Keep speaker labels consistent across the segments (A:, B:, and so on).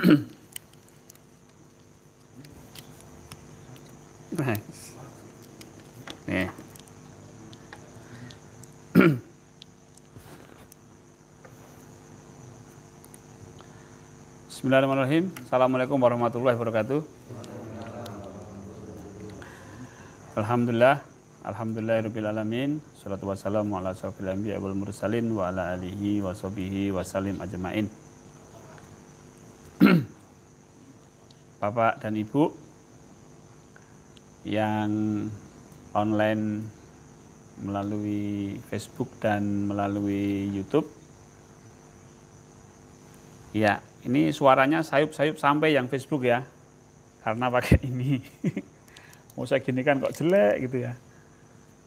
A: Nih. Bismillahirrahmanirrahim. Assalamualaikum warahmatullahi wabarakatuh. Alhamdulillah. Alhamdulillahirabbil alamin. Shalatu wassalamu ala asyrofil anbiya'i wal mursalin wa ala alihi wa sahbihi wa salim ajmain. Bapak dan Ibu yang online melalui Facebook dan melalui YouTube. Ya, ini suaranya sayup-sayup sampai yang Facebook ya. Karena pakai ini. Mau saya gini kan kok jelek gitu ya.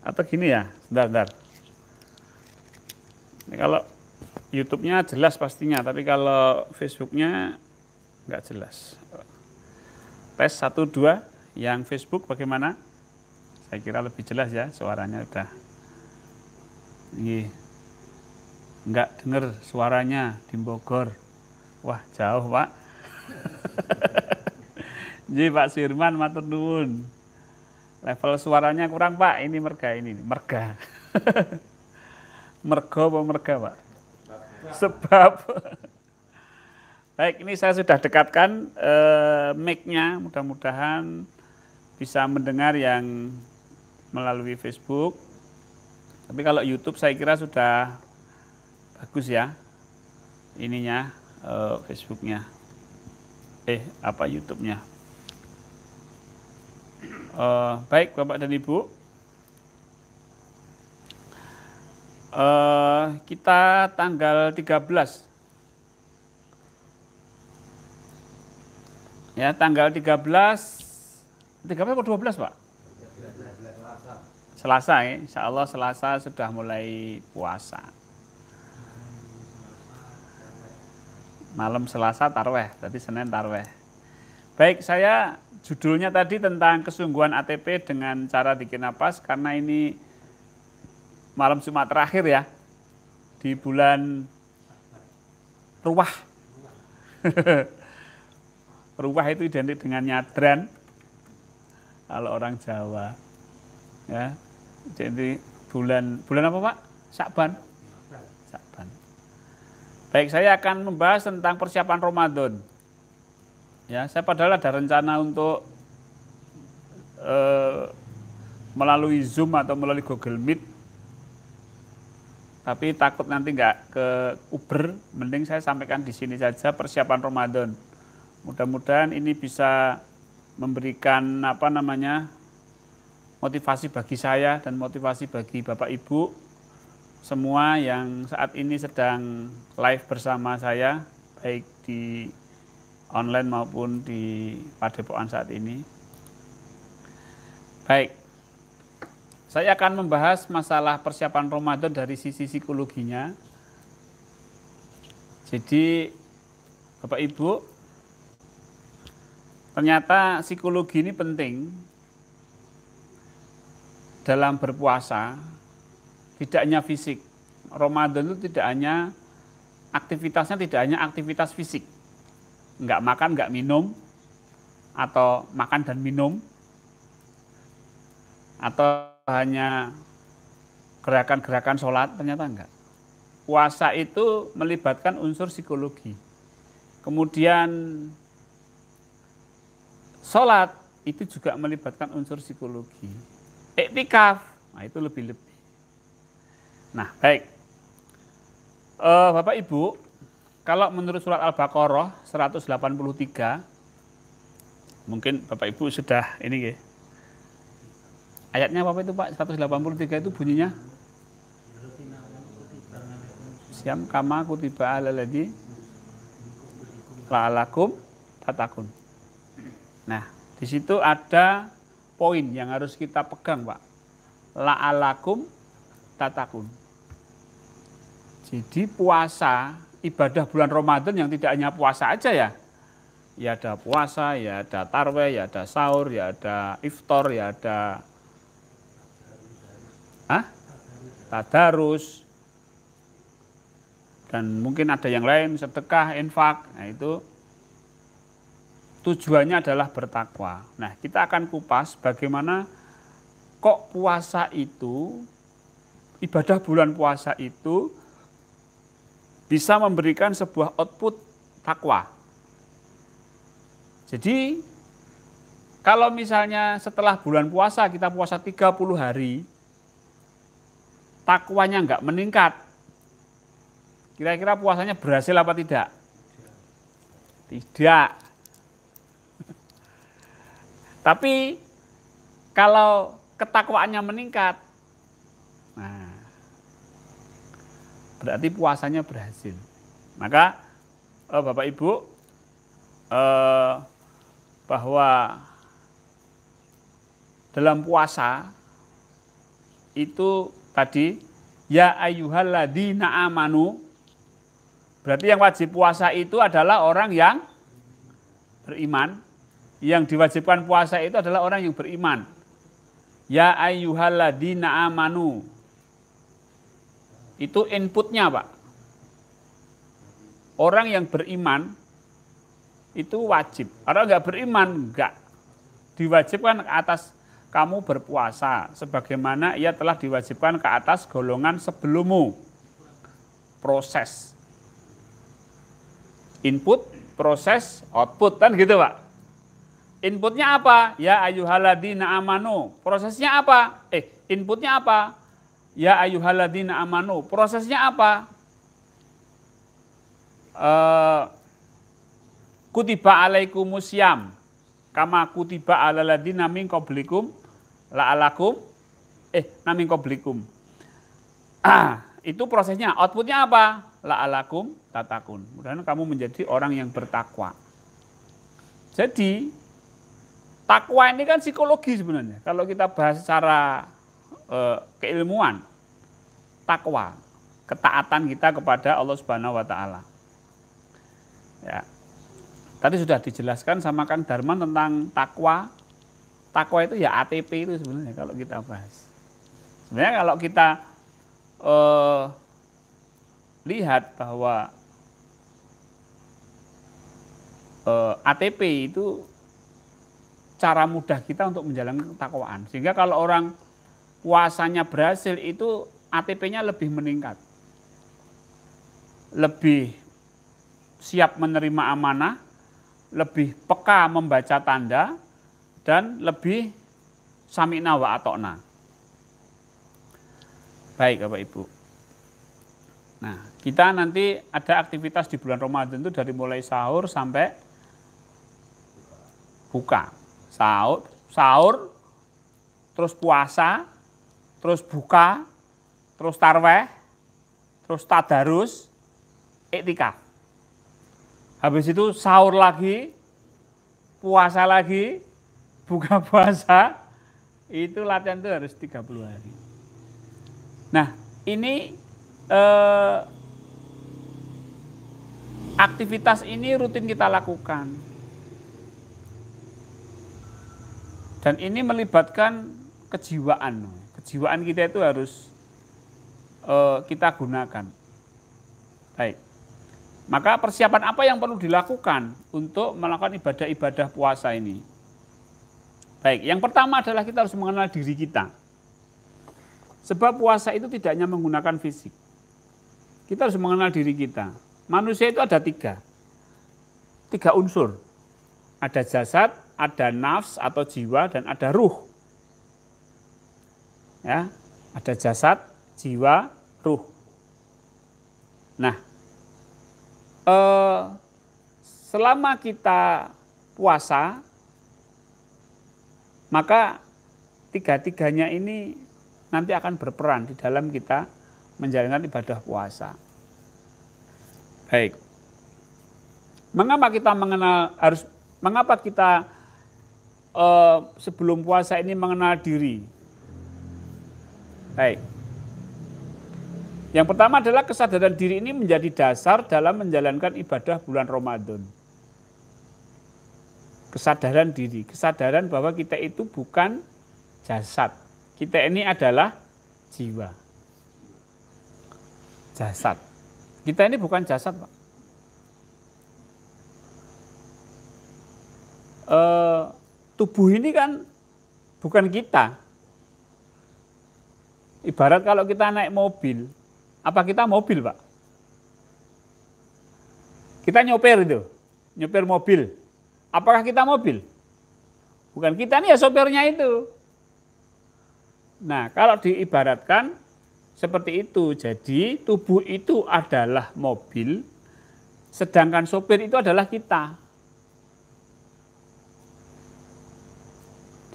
A: Atau gini ya, bentar. Ini kalau YouTube-nya jelas pastinya, tapi kalau Facebook-nya nggak jelas. Tes 1, 2, yang Facebook bagaimana? Saya kira lebih jelas ya, suaranya udah. Ini nggak dengar suaranya di Bogor. Wah, jauh Pak. Jadi Pak Firman matur nuwun. Level suaranya kurang Pak, ini merga. Mergo apa merga Pak? Sebab. Baik, ini saya sudah dekatkan mic-nya, mudah-mudahan bisa mendengar yang melalui Facebook. Tapi kalau YouTube saya kira sudah bagus ya, ininya Facebook-nya. YouTube-nya. Baik Bapak dan Ibu, kita tanggal 13. Ya, tanggal 13 atau 12 Pak? Selasa ya, insya Allah Selasa sudah mulai puasa. Malam Selasa tarweh, berarti Senin tarweh. Baik, saya judulnya tadi tentang kesungguhan ATP dengan cara bikin napas, karena ini malam Jumat terakhir ya, di bulan Ruwah. Ruwah itu identik dengan nyadran, kalau orang Jawa. Ya, jadi bulan apa Pak? Syakban. Baik, saya akan membahas tentang persiapan Ramadan. Ya, saya padahal ada rencana untuk melalui Zoom atau melalui Google Meet, tapi takut nanti nggak ke Uber, mending saya sampaikan di sini saja persiapan Ramadan. Mudah-mudahan ini bisa memberikan motivasi bagi saya dan motivasi bagi Bapak Ibu semua yang saat ini sedang live bersama saya, baik di online maupun di Padepokan saat ini. Baik, saya akan membahas masalah persiapan Ramadan dari sisi psikologinya. Jadi Bapak Ibu, ternyata psikologi ini penting dalam berpuasa, tidak hanya fisik. Ramadan itu tidak hanya aktivitasnya, tidak hanya aktivitas fisik. Enggak makan, enggak minum, atau makan dan minum, atau hanya gerakan-gerakan sholat, ternyata enggak. Puasa itu melibatkan unsur psikologi. Kemudian sholat itu juga melibatkan unsur psikologi. Iktikaf, nah itu lebih-lebih. Nah, baik. Bapak Ibu, kalau menurut surat Al-Baqarah 183, mungkin Bapak Ibu sudah ini ya. Ayatnya apa itu Pak? 183 itu bunyinya? Siam kama kutiba alal ladzi la'alakum tatakun. Nah, di situ ada poin yang harus kita pegang, Pak. La'alakum tatakun. Jadi puasa, ibadah bulan Ramadan yang tidak hanya puasa aja ya. Ya ada puasa, ya ada tarweh, ya ada sahur, ya ada iftar, ya ada tadarus. Dan mungkin ada yang lain, sedekah, infak. Nah itu tujuannya adalah bertakwa. Nah, kita akan kupas bagaimana kok puasa itu, ibadah bulan puasa itu bisa memberikan sebuah output takwa. Jadi, kalau misalnya setelah bulan puasa, kita puasa 30 hari, takwanya enggak meningkat, kira-kira puasanya berhasil apa tidak? Tidak. Tapi kalau ketakwaannya meningkat, nah, berarti puasanya berhasil. Maka Bapak Ibu, bahwa dalam puasa itu tadi ya ayyuhalladzina amanu, berarti yang wajib puasa itu adalah orang yang beriman. Yang diwajibkan puasa itu adalah orang yang beriman. Ya ayyuhalladzina amanu. Itu inputnya, Pak. Orang yang beriman itu wajib. Orang enggak beriman enggak diwajibkan ke atas kamu berpuasa sebagaimana ia telah diwajibkan ke atas golongan sebelummu. Proses. Input, proses, output, kan gitu, Pak. Inputnya apa? Ya ayyuhalladzina amanu. Prosesnya apa? Inputnya apa? Ya ayyuhalladzina amanu. Prosesnya apa? Kutiba alaikumusiyam kama kutiba alal ladzina min qablikum la'alakum min qablikum. Itu prosesnya. Outputnya apa? La'alakum tatakun. Mudah-mudahan kamu menjadi orang yang bertakwa. Jadi takwa ini kan psikologi sebenarnya. Kalau kita bahas secara keilmuan, takwa, ketaatan kita kepada Allah Subhanahu wa taala. Ya. Tadi sudah dijelaskan sama Kang Darman tentang takwa. Takwa itu ya ATP itu sebenarnya kalau kita bahas. Sebenarnya kalau kita lihat bahwa ATP itu cara mudah kita untuk menjalankan ketakwaan. Sehingga kalau orang puasanya berhasil itu ATP-nya lebih meningkat. Lebih siap menerima amanah, lebih peka membaca tanda, dan lebih sami'na wa atokna. Baik Bapak Ibu. Nah, kita nanti ada aktivitas di bulan Ramadan itu dari mulai sahur sampai buka. Sahur, terus puasa, terus buka, terus tarweh, terus tadarus, iktikaf. Habis itu sahur lagi, puasa lagi, buka puasa, itu latihan itu harus 30 hari. Nah, ini aktivitas ini rutin kita lakukan. Dan ini melibatkan kejiwaan. Kejiwaan kita itu harus kita gunakan. Baik. Maka persiapan apa yang perlu dilakukan untuk melakukan ibadah-ibadah puasa ini? Baik, yang pertama adalah kita harus mengenal diri kita. Sebab puasa itu tidak hanya menggunakan fisik. Kita harus mengenal diri kita. Manusia itu ada tiga unsur. Ada jasad, ada nafs atau jiwa, dan ada ruh. Ya, ada jasad, jiwa, ruh. Nah, selama kita puasa, maka tiga-tiganya ini nanti akan berperan di dalam kita menjalankan ibadah puasa. Baik. Mengapa kita sebelum puasa ini mengenal diri? Baik. Yang pertama adalah kesadaran diri ini menjadi dasar dalam menjalankan ibadah bulan Ramadan. Kesadaran diri, kesadaran bahwa kita itu bukan jasad. Kita ini adalah jiwa. Jasad. Kita ini bukan jasad, Pak. tubuh ini kan bukan kita. Ibarat kalau kita naik mobil, apa kita mobil, Pak? Kita nyopir itu, nyopir mobil. Apakah kita mobil? Bukan, kita nih ya sopirnya itu. Nah, kalau diibaratkan seperti itu, jadi tubuh itu adalah mobil, sedangkan sopir itu adalah kita.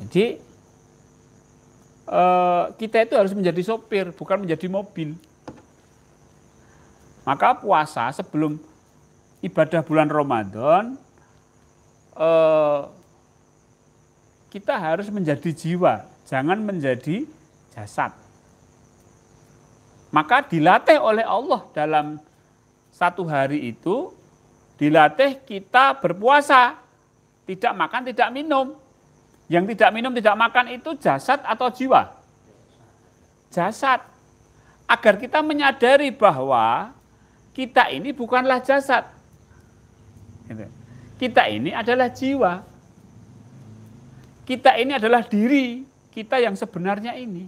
A: Jadi kita itu harus menjadi sopir, bukan menjadi mobil. Maka puasa sebelum ibadah bulan Ramadan, kita harus menjadi jiwa, jangan menjadi jasad. Maka dilatih oleh Allah dalam satu hari itu, dilatih kita berpuasa, tidak makan, tidak minum. Yang tidak minum, tidak makan itu jasad atau jiwa? Jasad. Agar kita menyadari bahwa kita ini bukanlah jasad. Kita ini adalah jiwa. Kita ini adalah diri kita yang sebenarnya ini.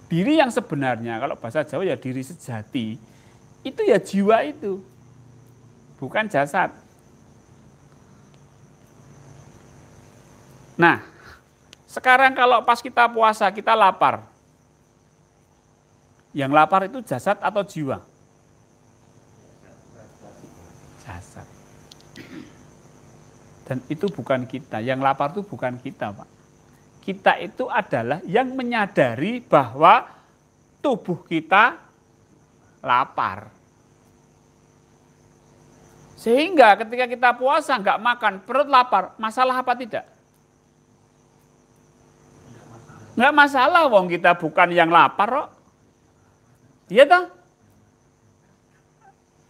A: Diri yang sebenarnya, kalau bahasa Jawa ya diri sejati, itu ya jiwa itu, bukan jasad. Nah, sekarang kalau pas kita puasa, kita lapar. Yang lapar itu jasad atau jiwa? Jasad. Dan itu bukan kita, yang lapar itu bukan kita, Pak. Kita itu adalah yang menyadari bahwa tubuh kita lapar. Sehingga ketika kita puasa nggak makan, perut lapar, masalah apa tidak? Nggak masalah, wong kita bukan yang lapar kok. Iya toh?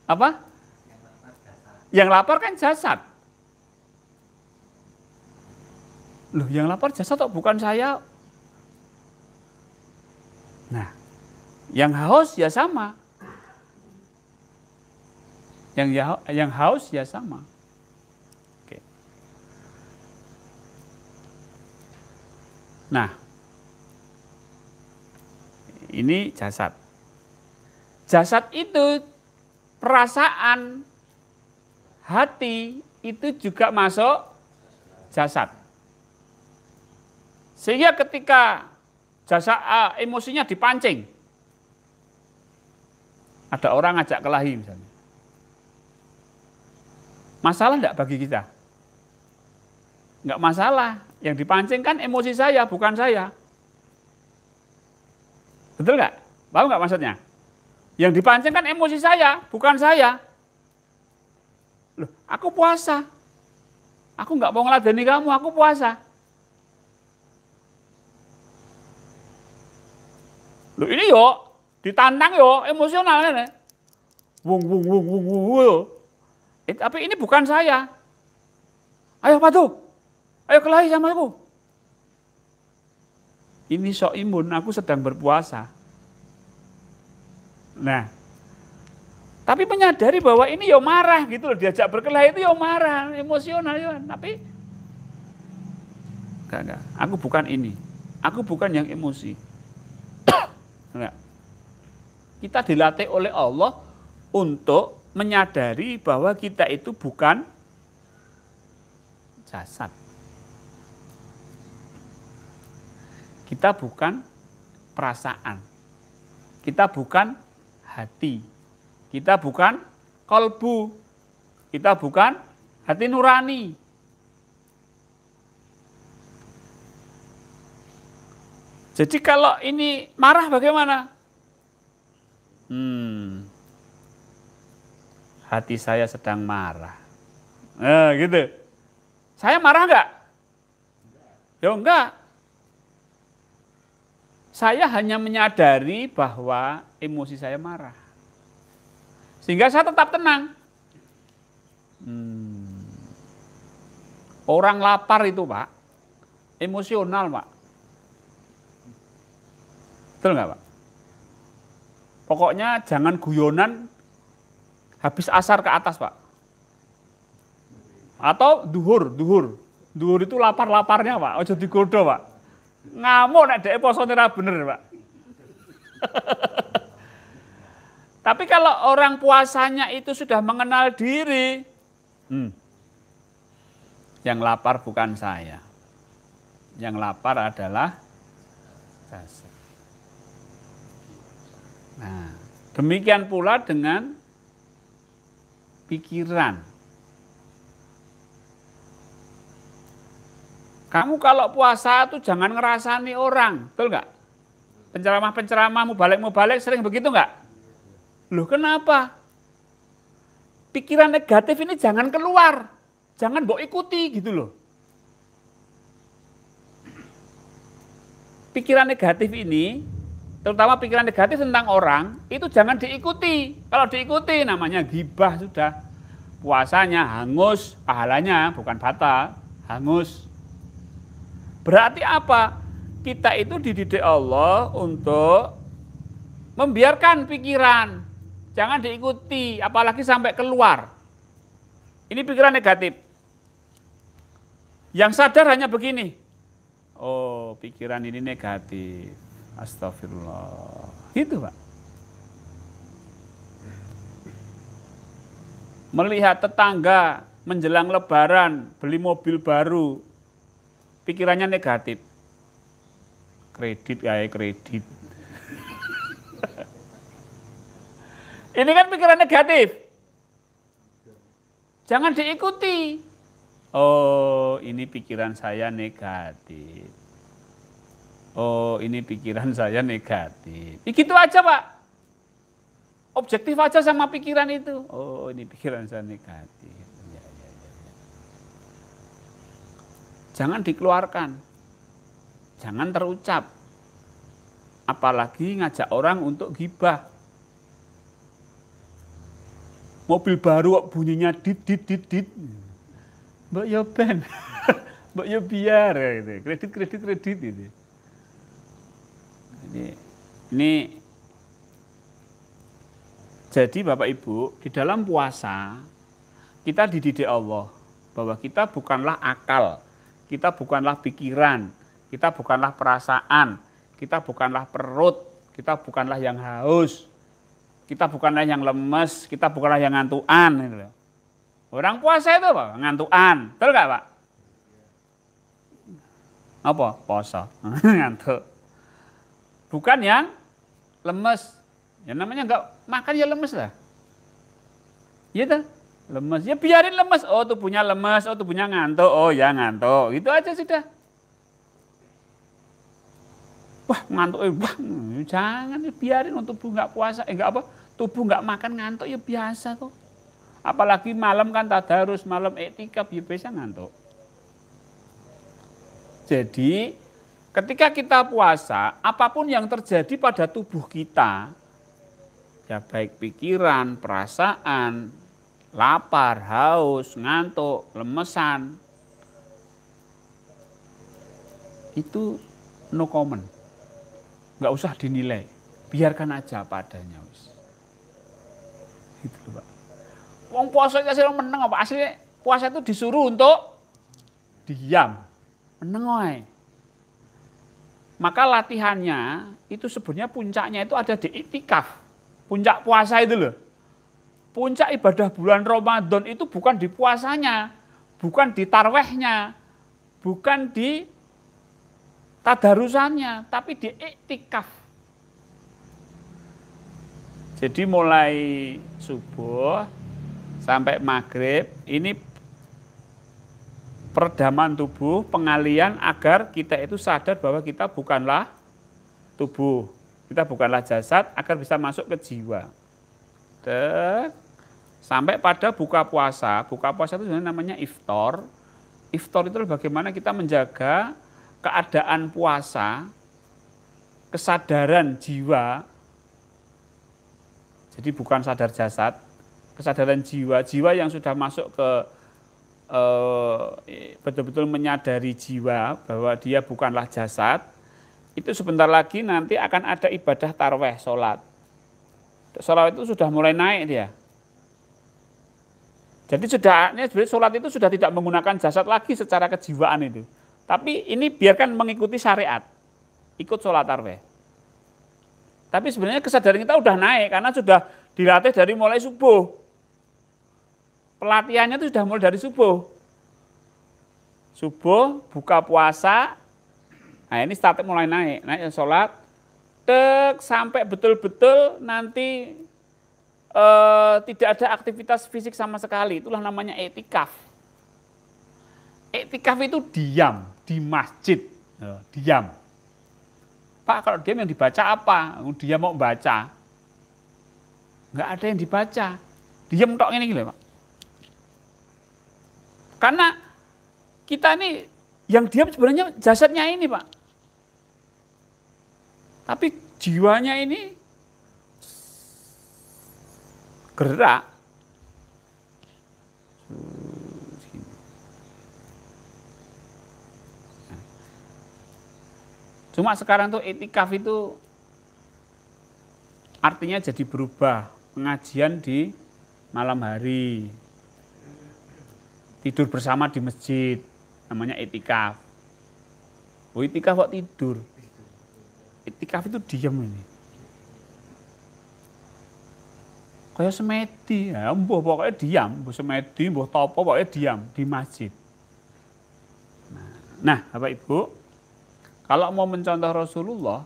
A: Apa? Yang lapar kan jasad. Loh, yang lapar jasad kok, bukan saya. Nah, yang haus ya sama. Yang haus ya sama. Oke. Nah, ini jasad. Jasad itu perasaan, hati itu juga masuk jasad. Sehingga ketika emosinya dipancing, ada orang ngajak kelahi misalnya. Masalah enggak bagi kita? Enggak masalah. Yang dipancing kan emosi saya, bukan saya. Betul nggak? Paham nggak maksudnya? Yang dipancing kan emosi saya, bukan saya. Loh, aku puasa. Aku nggak mau ngeladeni kamu, aku puasa. Loh, ini yo ditantang yo emosional ini. Wung. Tapi ini bukan saya. Ayo patuh. Ayo kelahi sama aku. Ini sok imun, aku sedang berpuasa. Nah, tapi menyadari bahwa ini yo marah gitu loh, diajak berkelahi itu yo marah, emosional yo. Tapi enggak, aku bukan ini. Aku bukan yang emosi. Enggak. Kita dilatih oleh Allah untuk menyadari bahwa kita itu bukan jasad. Kita bukan perasaan, kita bukan hati, kita bukan kolbu, kita bukan hati nurani. Jadi kalau ini marah bagaimana? Hati saya sedang marah. Gitu. Saya marah enggak? Ya enggak. Saya hanya menyadari bahwa emosi saya marah. Sehingga saya tetap tenang. Orang lapar itu, Pak, emosional, Pak. Betul nggak, Pak? Pokoknya jangan guyonan habis asar ke atas, Pak. Atau duhur itu lapar-laparnya Pak, ojo digoda Pak. Ngamuk nek dhek posone ra bener Pak. Tapi kalau orang puasanya itu sudah mengenal diri, yang lapar bukan saya. Yang lapar adalah jasad. Nah, demikian pula dengan pikiran. Kamu kalau puasa itu jangan ngerasani orang, betul nggak? Penceramah-penceramah mubalik sering begitu nggak? Loh kenapa? Pikiran negatif ini jangan keluar, jangan mbok ikuti gitu loh. Pikiran negatif ini, terutama pikiran negatif tentang orang, itu jangan diikuti. Kalau diikuti namanya ghibah sudah. Puasanya hangus, pahalanya bukan batal, hangus. Berarti apa? Kita itu dididik Allah untuk membiarkan pikiran. Jangan diikuti, apalagi sampai keluar. Ini pikiran negatif. Yang sadar hanya begini. Oh, pikiran ini negatif. Astagfirullah. Gitu, Pak. Melihat tetangga menjelang lebaran, beli mobil baru. Pikirannya negatif. Kredit kayak kredit. Ini kan pikiran negatif. Jangan diikuti. Oh, ini pikiran saya negatif. Oh, ini pikiran saya negatif. Gitu aja, Pak. Objektif aja sama pikiran itu. Oh, ini pikiran saya negatif. Ya. Jangan dikeluarkan. Jangan terucap. Apalagi ngajak orang untuk ghibah. Mobil baru bunyinya dit. Mbak yo ben. Mbak yo biar gitu. Kredit gitu. Ini jadi Bapak Ibu, di dalam puasa kita dididik Allah bahwa kita bukanlah akal, kita bukanlah pikiran, kita bukanlah perasaan, kita bukanlah perut, kita bukanlah yang haus, kita bukanlah yang lemes, kita bukanlah yang ngantuan. Gitu. Orang puasa itu Pak, ngantuan, betul nggak Pak? Apa? Puasa, ngantuk. Bukan yang lemes. Ya namanya enggak makan ya lemes lah. Iya tuh, lemes. Ya biarin lemes. Oh tubuhnya lemes, oh tubuhnya ngantuk. Oh ya ngantuk. Itu aja sudah. Wah ngantuk, wah jangan biarin tubuh enggak puasa, enggak apa, tubuh enggak makan ngantuk ya biasa kok. Apalagi malam kan tadarus, malam iktikaf ya biasa ngantuk. Jadi ketika kita puasa, apapun yang terjadi pada tubuh kita, ya baik pikiran, perasaan, lapar, haus, ngantuk, lemesan, itu no comment. Nggak usah dinilai, biarkan aja apa adanya. Gitu loh Pak. Wong puasa itu asli meneng apa? Asli puasa itu disuruh untuk diam, meneng wae. Maka latihannya itu sebenarnya puncaknya itu ada di iktikaf. Puncak puasa itu loh. Puncak ibadah bulan Ramadan itu bukan di puasanya, bukan di tarwehnya, bukan di tadarusannya, tapi di iktikaf. Jadi mulai subuh sampai maghrib ini peredaman tubuh, pengalian agar kita itu sadar bahwa kita bukanlah tubuh. Kita bukanlah jasad agar bisa masuk ke jiwa. Sampai pada buka puasa. Buka puasa itu sebenarnya namanya iftar. Iftar itu bagaimana kita menjaga keadaan puasa, kesadaran jiwa. Jadi bukan sadar jasad, kesadaran jiwa. Jiwa yang sudah masuk ke betul-betul menyadari jiwa bahwa dia bukanlah jasad. Itu sebentar lagi nanti akan ada ibadah tarweh, sholat. Sholat itu sudah mulai naik dia. Jadi sebenarnya sholat itu sudah tidak menggunakan jasad lagi secara kejiwaan itu. Tapi ini biarkan mengikuti syariat, ikut sholat tarawih. Tapi sebenarnya kesadaran kita udah naik karena sudah dilatih dari mulai subuh. Pelatihannya itu sudah mulai dari subuh. Subuh, buka puasa, nah ini startnya mulai naik sholat, sampai betul-betul nanti tidak ada aktivitas fisik sama sekali, itulah namanya iktikaf. Iktikaf itu diam di masjid, diam. Pak, kalau diam yang dibaca apa? Dia mau baca, nggak ada yang dibaca, diam tok ini gitu, Pak. Karena kita ini yang diam sebenarnya jasadnya ini, Pak. Tapi jiwanya ini gerak. Cuma sekarang tuh iktikaf itu artinya jadi berubah. Pengajian di malam hari. Tidur bersama di masjid. Namanya iktikaf. Oh, iktikaf kok tidur? Iktikaf itu diam ini. Kayak semedi, ya mbuh pokoknya diam, mbuh semedi, mbuh topo pokoknya diam di masjid. Nah, Bapak Ibu, kalau mau mencontoh Rasulullah,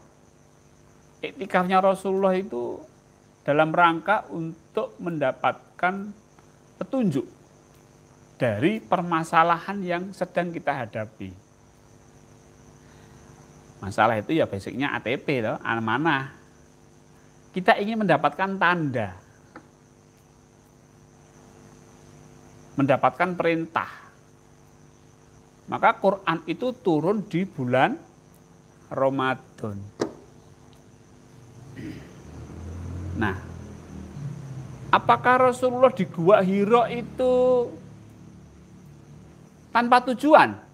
A: iktikafnya Rasulullah itu dalam rangka untuk mendapatkan petunjuk dari permasalahan yang sedang kita hadapi. Masalah itu ya basicnya ATP, amanah. Kita ingin mendapatkan tanda. Mendapatkan perintah. Maka Quran itu turun di bulan Ramadan. Nah, apakah Rasulullah di Gua Hira itu tanpa tujuan?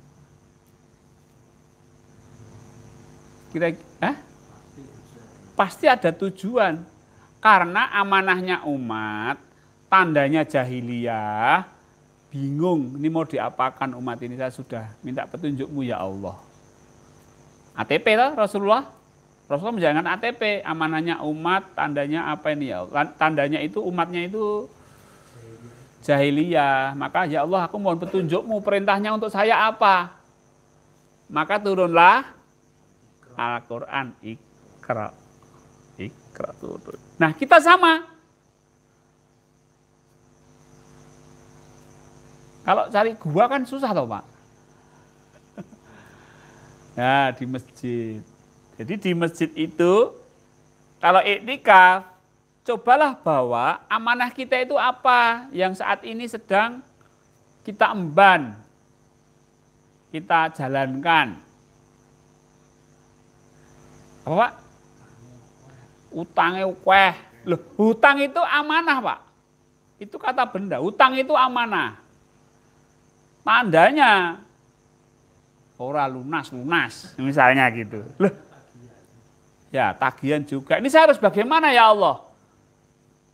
A: Pasti ada tujuan. Karena amanahnya umat, tandanya jahiliyah, bingung, ini mau diapakan umat ini, saya sudah minta petunjukmu ya Allah. ATP lah Rasulullah menjalankan ATP, amanahnya umat, tandanya apa ini ya? Tandanya itu umatnya itu jahiliyah, maka ya Allah aku mohon petunjukmu, perintahnya untuk saya apa? Maka turunlah Al-Quran, Iqra turun. Nah kita sama. Kalau cari gua kan susah toh Pak. Nah di masjid. Jadi di masjid itu kalau iktikaf, cobalah bawa amanah kita itu apa yang saat ini sedang kita emban, kita jalankan. Apa Pak? Utangnya ukeh. Loh, hutang itu amanah Pak. Itu kata benda, hutang itu amanah. Tandanya ora lunas misalnya gitu. Loh. Ya, tagihan juga. Ini saya harus bagaimana ya Allah?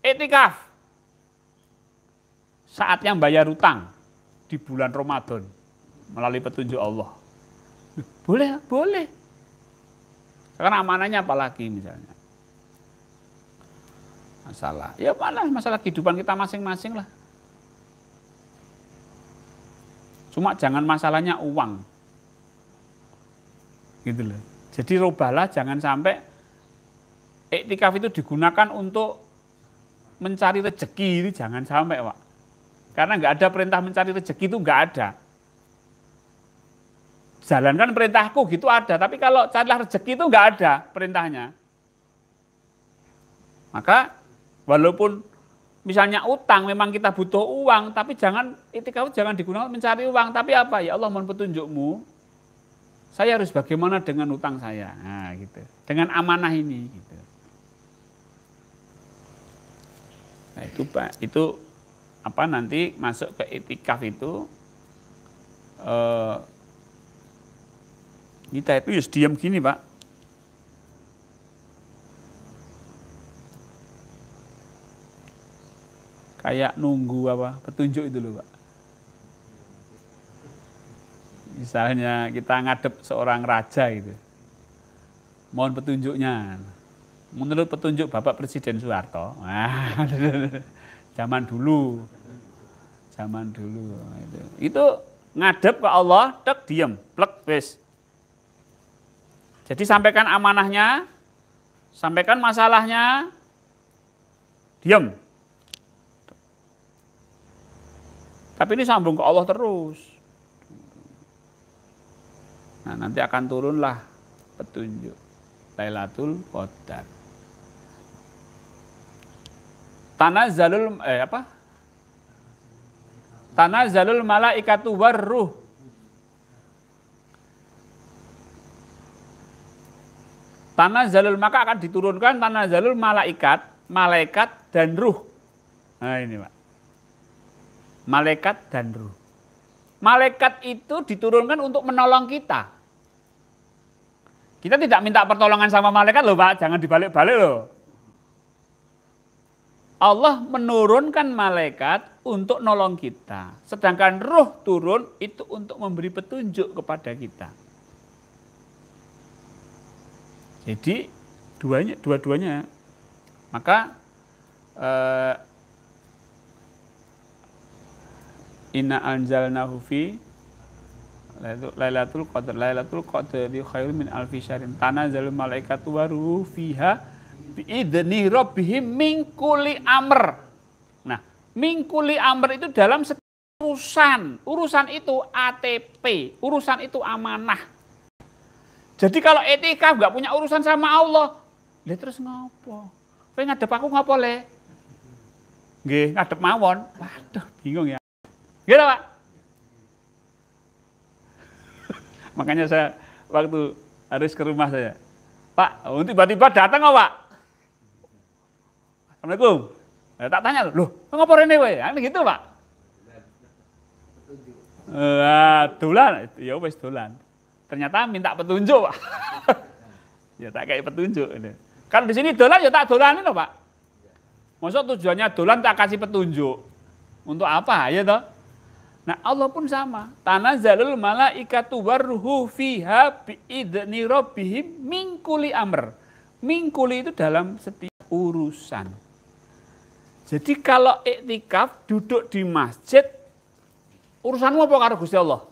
A: Iktikaf. Saatnya bayar hutang di bulan Ramadan melalui petunjuk Allah. Boleh. Karena amanahnya apalagi misalnya. Masalah kehidupan kita masing-masing lah. Cuma jangan masalahnya uang. Gitu loh. Jadi robalah jangan sampai iktikaf itu digunakan untuk mencari rezeki, itu jangan sampai Pak. Karena nggak ada perintah mencari rezeki itu nggak ada. Jalankan perintahku gitu ada, tapi kalau carilah rezeki itu nggak ada perintahnya. Maka walaupun misalnya utang memang kita butuh uang, tapi iktikaf jangan digunakan mencari uang, tapi apa? Ya Allah mohon petunjukmu. Saya harus bagaimana dengan utang saya, nah, gitu. Dengan amanah ini, gitu. Nah itu Pak, itu apa nanti masuk ke iktikaf itu kita itu ya diam gini Pak. kayak nunggu petunjuk itu loh Pak. Misalnya kita ngadep seorang raja gitu, mohon petunjuknya. Menurut petunjuk Bapak Presiden Soeharto, zaman dulu itu ngadep ke Allah, tek diem, plek wis. Jadi sampaikan amanahnya, sampaikan masalahnya, diem. Tapi ini sambung ke Allah terus. Nah, nanti akan turunlah petunjuk Lailatul Qadar. Tanazzalul malaikatu warruh. Tanazzalul, maka akan diturunkan tanazzalul malaikat dan ruh. Nah ini Pak. Malaikat dan ruh. Malaikat itu diturunkan untuk menolong kita. Kita tidak minta pertolongan sama malaikat loh Pak, jangan dibalik-balik loh. Allah menurunkan malaikat untuk nolong kita. Sedangkan ruh turun itu untuk memberi petunjuk kepada kita. Jadi dua-duanya. Maka inna anzalnahu fi Lailatul Qadri khairun min alfi syahrin. Tanazzalul malaikatu waruhu fiha biidzni rabbihim min kulli amr. Nah, min kulli amr itu dalam setiap urusan. Urusan itu ATP, urusan itu amanah. Jadi kalau etikaf nggak punya urusan sama Allah, le terus ngopo? Kowe ngadep aku ngopo le? Nggih, ngadep mawon. Waduh, bingung ya. Gitu Pak. Makanya saya waktu harus ke rumah saya, Pak, tiba-tiba datang kok Pak. Assalamualaikum. Tak tanya loh, ngapa rene kowe? Gitu Pak. Dolan, ya wis dolan. Ternyata minta petunjuk Pak. Ya tak kayak petunjuk. Kan di sini dolan ya tak dolanin loh Pak. Maksud tujuannya dolan tak kasih petunjuk. Untuk apa ya toh? Nah Allah pun sama. Tanazzalul malaikatu warruhu fiha biidzni rabbihim min kulli amr. Min kulli itu dalam setiap urusan. Jadi kalau iktikaf duduk di masjid, urusanmu apa karo Gusti Allah?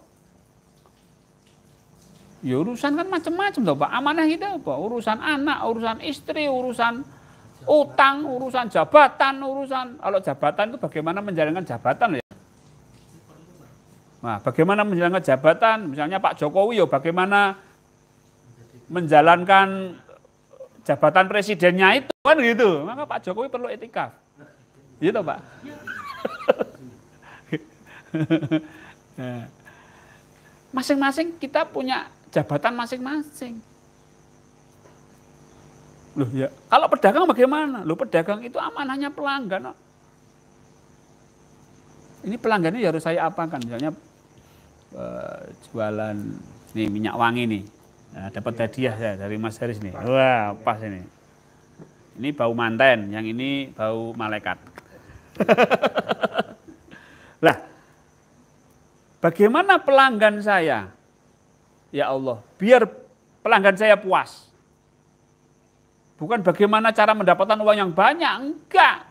A: Ya urusan kan macam-macam toh Pak. Amanah kita apa? Urusan anak, urusan istri, urusan utang, urusan jabatan, kalau jabatan itu bagaimana menjalankan jabatan ya. Nah, bagaimana menjalankan jabatan? Misalnya Pak Jokowi ya bagaimana menjalankan jabatan presidennya itu kan gitu. Maka Pak Jokowi perlu iktikaf. Gitu Pak. Masing-masing kita punya jabatan masing-masing. Loh ya, kalau pedagang bagaimana? Loh pedagang itu amanahnya pelanggan. Ini pelanggannya harus saya apakan? Misalnya jualan nih minyak wangi nih, nah, dapat hadiah ya dari Mas Haris nih. Wah pas ini. Ini bau manten, yang ini bau malaikat. Lah, bagaimana pelanggan saya? Ya Allah, biar pelanggan saya puas. Bukan bagaimana cara mendapatkan uang yang banyak, enggak.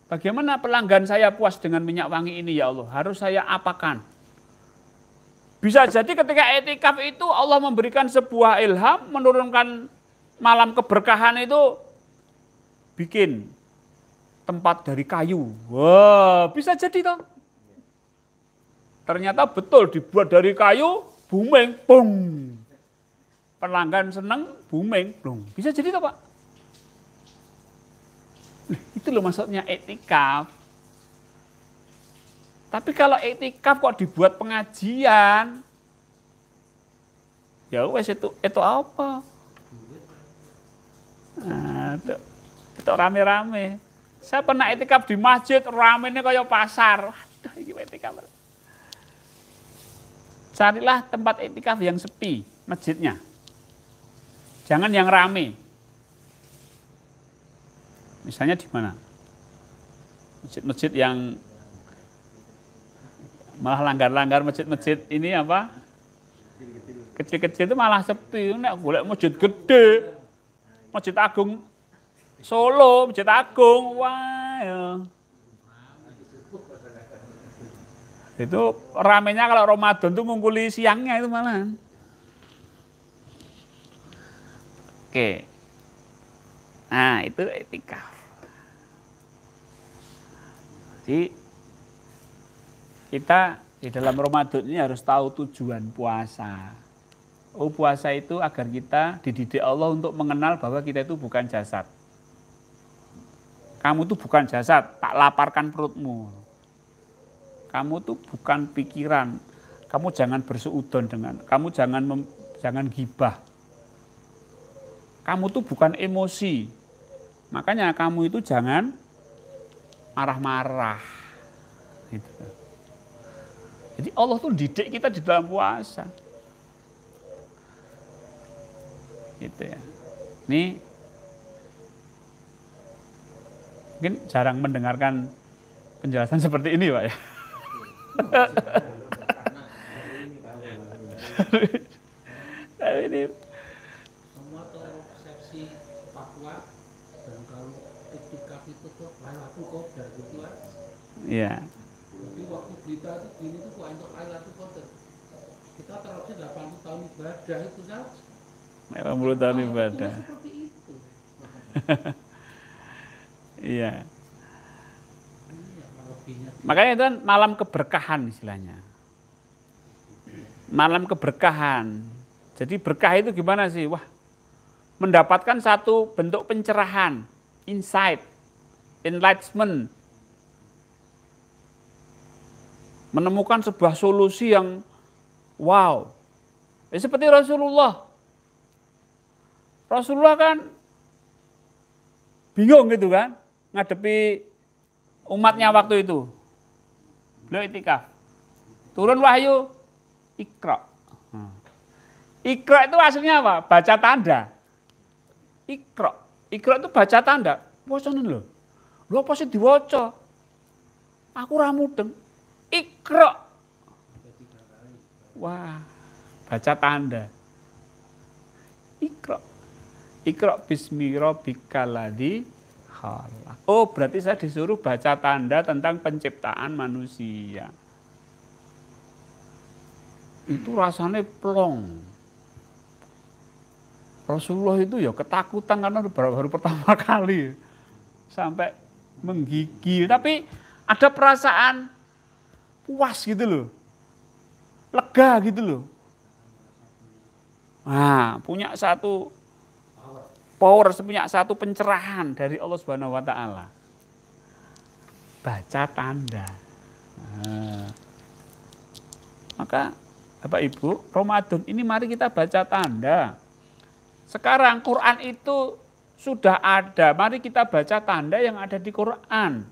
A: Bagaimana pelanggan saya puas dengan minyak wangi ini ya Allah? Harus saya apakan? Bisa jadi ketika etikaf itu Allah memberikan sebuah ilham, menurunkan malam keberkahan itu, bikin tempat dari kayu. Wah, bisa jadi toh. Ternyata betul dibuat dari kayu, booming, pung. Pelanggan seneng, booming, plung. Bisa jadi toh Pak. Itu loh maksudnya etikaf. Tapi kalau etikaf kok dibuat pengajian, ya wes itu apa? Nah, itu rame-rame. Saya pernah etikaf di masjid, ramenya kayak pasar. Waduh, ini etikaf. Carilah tempat etikaf yang sepi, masjidnya. Jangan yang rame. Misalnya di mana? Masjid-masjid yang malah langgar-langgar masjid-masjid ini apa? Kecil-kecil itu malah sepi. Nek golek masjid gede, Masjid Agung Solo, Masjid Agung, wah ya. Itu ramenya kalau Ramadan tuh ngumpuli siangnya itu malah. Oke. Nah, itu etikaf. Jadi kita di dalam Ramadan ini harus tahu tujuan puasa. Oh, puasa itu agar kita dididik Allah untuk mengenal bahwa kita itu bukan jasad. Kamu tuh bukan jasad, tak laparkan perutmu. Kamu tuh bukan pikiran. Kamu jangan bersuudzon dengan, kamu jangan gibah. Kamu tuh bukan emosi. Makanya kamu itu jangan marah-marah. Gitu. Jadi Allah tuh didik kita di dalam puasa. Gitu ya. Ini mungkin jarang mendengarkan penjelasan seperti ini, Pak ya. Tapi ini
B: semua persepsi Papua dan kalau etikaf itu kok Lailatul Qadar gitu kan.
A: iya.
B: Jadi waktu berita itu gini tuh kok untuk Lailatul Qadar. Kita terusnya 80 tahun ibadah itu kan.
A: 80 tahun ibadah.
B: Seperti itu.
A: Iya.
B: Lebihnya.
A: Makanya itu kan malam keberkahan istilahnya. Malam keberkahan. Jadi berkah itu gimana sih? Wah, mendapatkan satu bentuk pencerahan, insight, enlightenment. Menemukan sebuah solusi yang wow. Seperti Rasulullah. Rasulullah kan bingung gitu kan, ngadepi umatnya waktu itu. Beliau itikaf. Turun wahyu, Iqra. Iqra itu aslinya apa? Baca tanda. Iqra. Iqra itu baca tanda. Wacane lho. Lho apa sih diwaca? Aku ora mudeng. Iqra. Wah, baca tanda. Iqra. Iqra bismi rabbikal ladzi khalaq. Oh, berarti saya disuruh baca tanda tentang penciptaan manusia. Itu rasanya plong. Rasulullah itu ya ketakutan karena baru pertama kali sampai menggigil. Tapi ada perasaan puas gitu loh, lega gitu loh. Nah, punya satu power, punya satu pencerahan dari Allah Subhanahu Wa Taala. Baca tanda. Nah, maka Bapak Ibu, Ramadan ini mari kita baca tanda. Sekarang Quran itu sudah ada, mari kita baca tanda yang ada di Quran.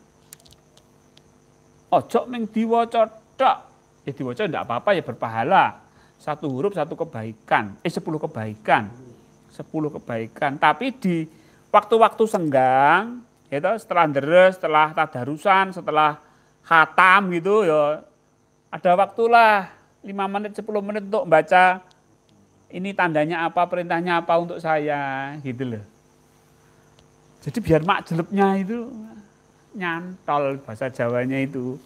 A: Ojo ming diwaca tok. Ya diwaca enggak apa-apa ya berpahala. Satu huruf satu kebaikan, 10 kebaikan. 10 kebaikan. Tapi di waktu-waktu senggang, gitu, setelah deres, setelah tadarusan, setelah khatam gitu ya, ada waktulah 5 menit, 10 menit untuk baca ini tandanya apa, perintahnya apa untuk saya, gitu loh. Jadi biar makjelebnya itu nyantol bahasa Jawanya itu.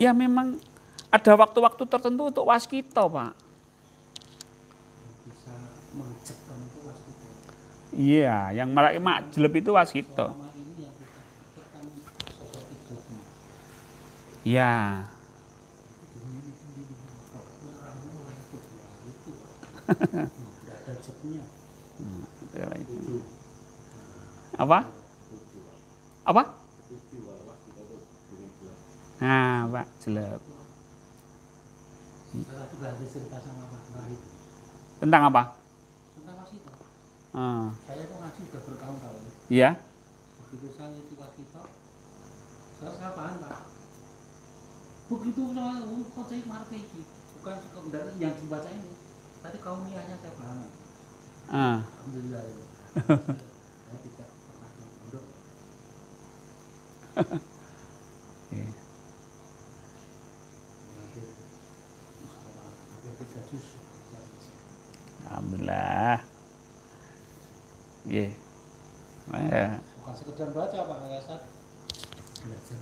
A: Ya memang ada waktu-waktu tertentu untuk waskita, Pak.
B: Bisa mengecepkan itu waskita.
A: Iya, yang makjeleb itu waskita.
B: Selama ini yang kita tekan seperti itu.
A: Iya.
B: Ada cepnya.
A: Apa? Apa? Nah, Pak, jelek.
B: Saya juga ada cerita sama Pak Wahid
A: Tentang apa?
B: tentang waskita.
A: Ah,
B: Saya itu ngaji sudah bertahun-tahun.
A: iya.
B: Begitu saya itu waskita, saya paham Pak. Begitu saya kok saya martegi, bukan sekedar yang dibaca ini. Tadi kaum niatnya saya paham.
A: Ah.
B: Alhamdulillah. saya tidak pernah ke pondok.
A: Iya.
B: Hampir 3 juz.
A: Alhamdulillah. Iya. Ya.
B: Bukan sekedar baca Pak Yayasan. Belajar.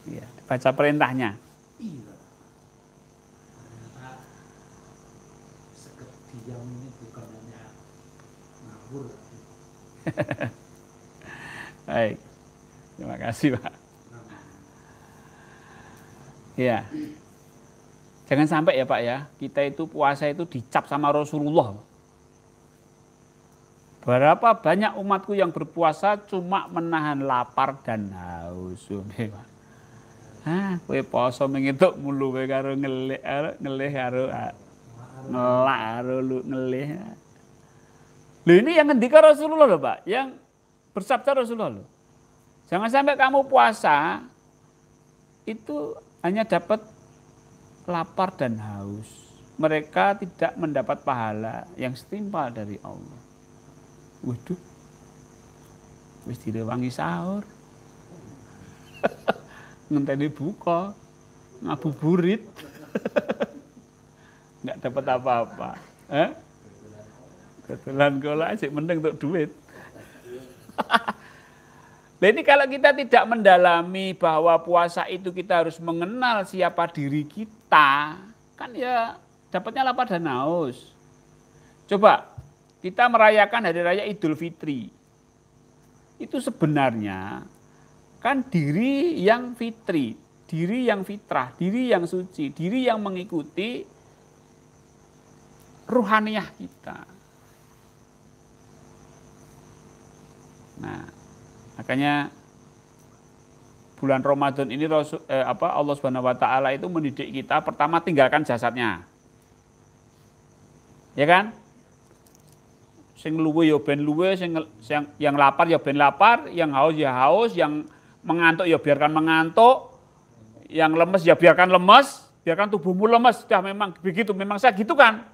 A: Iya, baca perintahnya.
B: Iya. Ternyata diam ini bukan hanya ngawur.
A: Baik. Terima kasih, Pak. Iya. Jangan sampai ya, Pak ya, kita itu puasa itu dicap sama Rasulullah. Berapa banyak umatku yang berpuasa cuma menahan lapar dan haus. Kowe poso mengituk mulu kowe karo ngelih karo ngelak karo ngelih. Lho ini yang ngendika Rasulullah loh, Pak, yang bersabda Rasulullah loh. Jangan sampai kamu puasa itu hanya dapat lapar dan haus. Mereka tidak mendapat pahala yang setimpal dari Allah. Waduh, wis direwangi sahur, ngenteni buka, ngabuburit, nggak dapat apa-apa. Kebetulan kalau asik mending untuk duit. Nah ini kalau kita tidak mendalami bahwa puasa itu kita harus mengenal siapa diri kita, kan ya dapatnya lapar dan haus. Coba kita merayakan Hari Raya Idul Fitri. Itu sebenarnya kan diri yang fitri, diri yang fitrah, diri yang suci, diri yang mengikuti ruhaniyah kita. Nah, makanya bulan Ramadan ini Allah Subhanahu wa taala itu mendidik kita pertama tinggalkan jasadnya. Ya kan? Sing luwe ya ben luwe, yang lapar ya ben lapar, yang haus ya haus, yang mengantuk ya biarkan mengantuk, yang lemes ya biarkan lemes, biarkan tubuhmu lemes. Sudah memang begitu, memang saya gitu kan.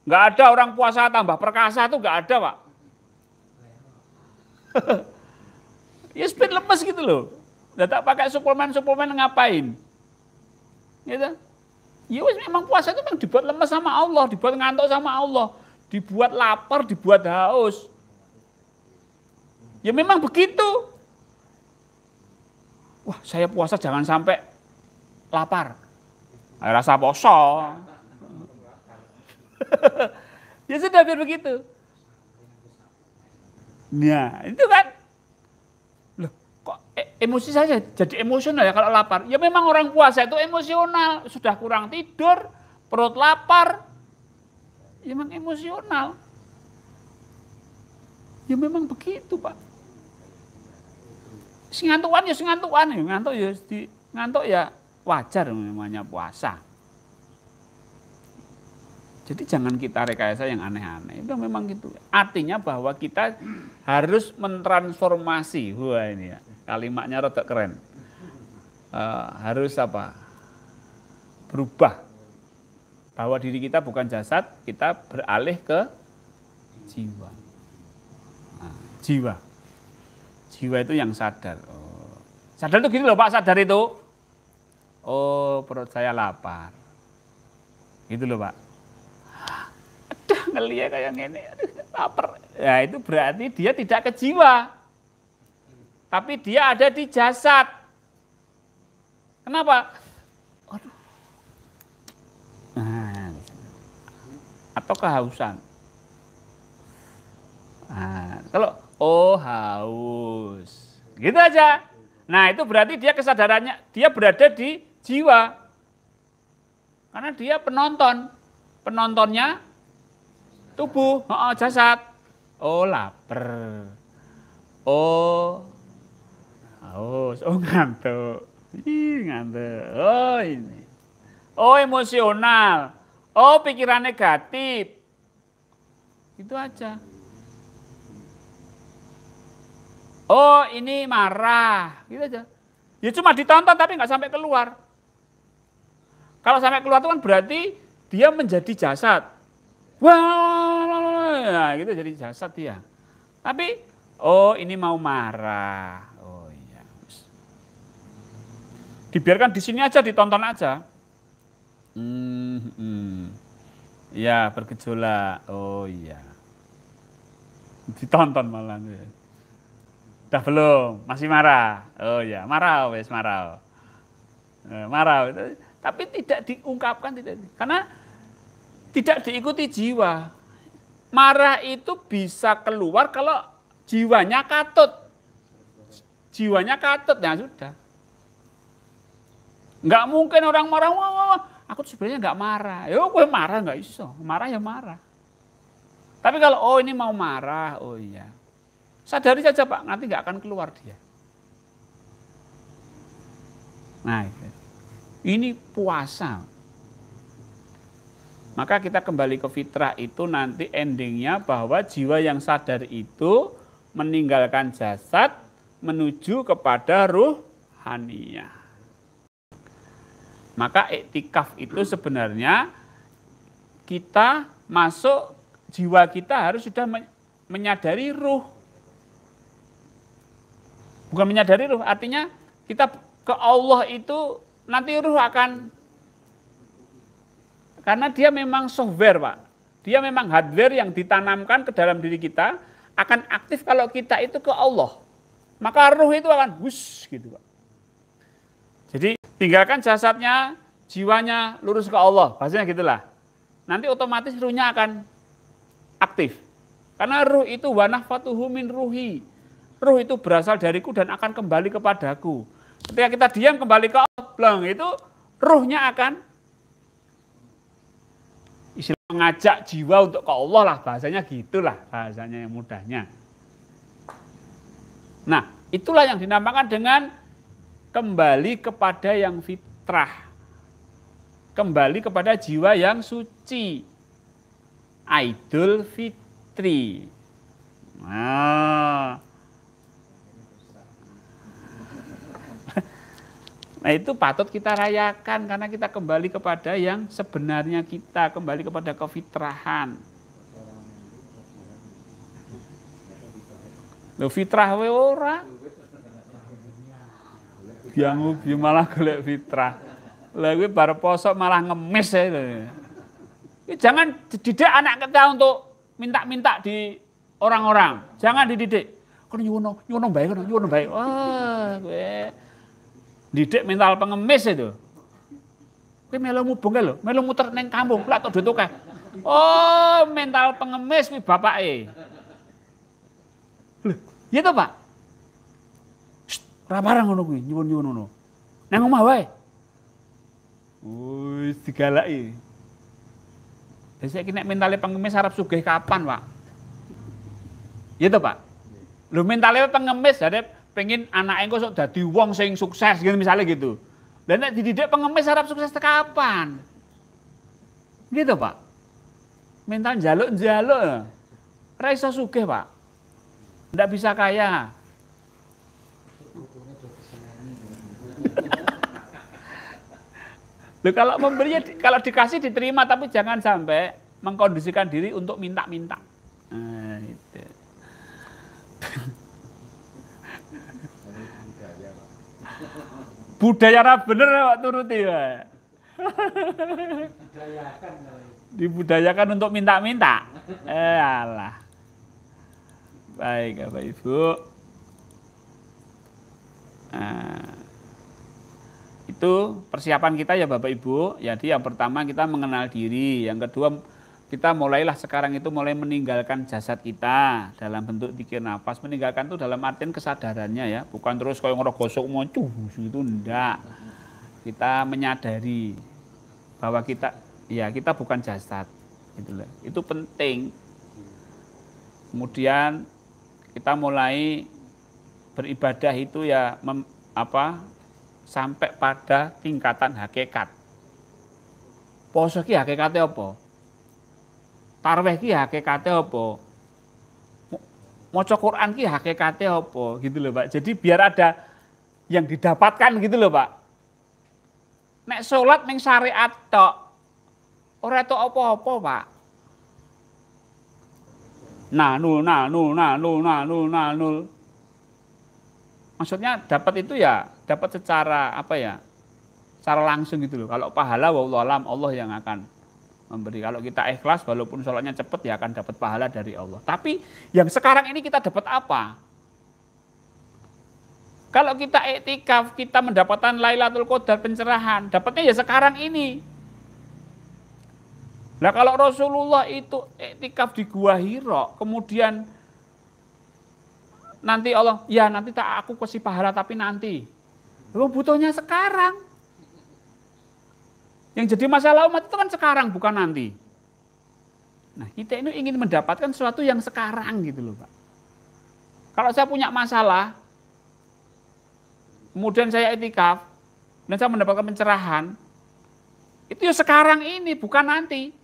A: Nggak ada orang puasa tambah perkasa tuh nggak ada, Pak. Ya speed lemes gitu loh. Nggak tak pakai suplemen ngapain? Gitu. Ya wis memang puasa itu memang dibuat lemes sama Allah, dibuat ngantuk sama Allah. Dibuat lapar, dibuat haus. Ya memang begitu. Wah, saya puasa jangan sampai lapar. Rasa poso. Ya sudah biar begitu. Nah, itu kan. Loh, kok emosi saja jadi emosional ya kalau lapar. Ya memang orang puasa itu emosional. Sudah kurang tidur, perut lapar. Ya memang emosional. Ya memang begitu, Pak. Ngantuk ya wajar namanya puasa. Jadi jangan kita rekayasa yang aneh-aneh. Itu memang gitu. Artinya bahwa kita harus mentransformasi. Wah ini ya, kalimatnya rada keren. Harus apa? Berubah. Bahwa diri kita bukan jasad, kita beralih ke jiwa. Nah, jiwa. Jiwa itu yang sadar. Oh. Sadar itu gini loh Pak, sadar itu. Oh, perut saya lapar. Gitu loh Pak. Aduh, ngeliat kayak gini, lapar. Ya itu berarti dia tidak ke jiwa. Tapi dia ada di jasad. Kenapa? Aduh. Nah, atau kehausan. Nah, kalau haus, gitu aja. Nah itu berarti dia kesadarannya, dia berada di jiwa. Karena dia penontonnya tubuh, jasad. Oh lapar, oh haus, oh ngantuk, oh ini. Oh emosional, oh pikiran negatif, itu aja. Oh ini marah, gitu aja. Ya cuma ditonton tapi nggak sampai keluar. Kalau sampai keluar itu kan berarti dia menjadi jasad. Wah, Nah, gitu jadi jasad dia. Tapi oh ini mau marah. Oh iya. Dibiarkan di sini aja, ditonton aja. Ya, bergejolak. Oh iya. Ditonton malah. Udah belum? Masih marah. Oh iya, marah wes marah. Marah. Tapi tidak diungkapkan, tidak. Karena tidak diikuti jiwa. Marah itu bisa keluar kalau jiwanya katut. Jiwanya katut, ya sudah. Nggak mungkin orang marah, wah, aku sebenarnya nggak marah. Ya gue marah nggak iso, marah ya marah. Tapi kalau oh ini mau marah, oh iya. Sadari saja Pak, nanti nggak akan keluar dia. Nah, ini puasa. Maka kita kembali ke fitrah itu nanti endingnya bahwa jiwa yang sadar itu meninggalkan jasad menuju kepada ruhaniyah. Maka iktikaf itu sebenarnya kita masuk, jiwa kita harus sudah menyadari ruh. Bukan menyadari ruh, artinya kita ke Allah itu nanti ruh akan, karena dia memang software Pak. Dia memang hardware yang ditanamkan ke dalam diri kita, akan aktif kalau kita itu ke Allah. Maka ruh itu akan wush gitu Pak. Jadi tinggalkan jasadnya, jiwanya lurus ke Allah, bahasanya gitulah. Nanti otomatis ruhnya akan aktif. Karena ruh itu wanafatuhu min ruhi. Ruh itu berasal dariku dan akan kembali kepadaku. Ketika kita diam kembali ke Allah, itu ruhnya akan istilah mengajak jiwa untuk ke Allah lah, bahasanya gitulah, bahasanya yang mudahnya. Nah, itulah yang dinamakan dengan kembali kepada yang fitrah. Kembali kepada jiwa yang suci. Aidul Fitri. Nah itu patut kita rayakan karena kita kembali kepada yang sebenarnya kita, kembali kepada kefitrahan. Lho fitrah we ora. Yang malah golek fitrah. Lah kuwi bar poso malah ngemis ya. Jangan dididik anak kita untuk minta-minta di orang-orang. Jangan dididik. Kono nyuwono bae, nyuwono bae. Wah, kowe didik mental pengemis itu. Kowe melu mubeng lho, melu muter ning kampung, lak tok duit akeh. Oh, mental pengemis kuwi bapake. Lho, iya to, Pak? Ora barang ngono kuwi, nyuwun-nyuwun ngono. Nang omah wae. Wis digalaki. Dhisik iki nek mentale pengemis arep sugih kapan, Pak? Iya to, Pak? Lho mentale pengemis jare pengen anaknya kok sok dadi wong sing sukses gitu misalnya gitu. Dan nek dididik pengemis harap sukses kapan? Gitu Pak. Mental njaluk-njaluk. Ora iso sugih Pak. Ndak bisa kaya. Loh, kalau memberi, kalau dikasih diterima, tapi jangan sampai mengkondisikan diri untuk minta-minta. Nah, itu. Budaya ra bener Pak turuti Pak. Dibudayakan untuk minta-minta. Alah. Baik Bapak Ibu. Nah, itu persiapan kita ya Bapak Ibu. Jadi yang pertama kita mengenal diri, yang kedua kita mulailah sekarang itu mulai meninggalkan jasad kita dalam bentuk zikir nafas. Meninggalkan itu dalam artian kesadarannya ya, bukan terus kayak ngerogosok moncuh itu enggak. Kita menyadari bahwa kita bukan jasad, gitu loh. Itu penting. Kemudian kita mulai beribadah itu ya sampai pada tingkatan hakikat. Poso ki hakikate apa? Tarwih ki hakikate apa? Maca Quran ki hakikate apa? Gitu loh Pak. Jadi biar ada yang didapatkan gitu loh Pak. Nek salat ning syariat tok ora tok apa-apa Pak. nul, nah, nul, nah, nul, nah, nul, nah, nul. Maksudnya dapat itu ya, dapat secara apa ya, secara langsung gitu loh. Kalau pahala, wallahu alam, Allah yang akan memberi. Kalau kita ikhlas, walaupun sholatnya cepat ya akan dapat pahala dari Allah. Tapi yang sekarang ini kita dapat apa? Kalau kita iktikaf, kita mendapatkan Lailatul Qadar pencerahan, dapatnya ya sekarang ini. Nah kalau Rasulullah itu iktikaf di Gua Hira, kemudian nanti Allah, ya nanti tak aku kasih pahala tapi nanti. Lu butuhnya sekarang. Yang jadi masalah umat itu kan sekarang, bukan nanti. Nah kita ini ingin mendapatkan sesuatu yang sekarang gitu loh Pak. Kalau saya punya masalah, kemudian saya iktikaf, dan saya mendapatkan pencerahan, itu ya sekarang ini, bukan nanti.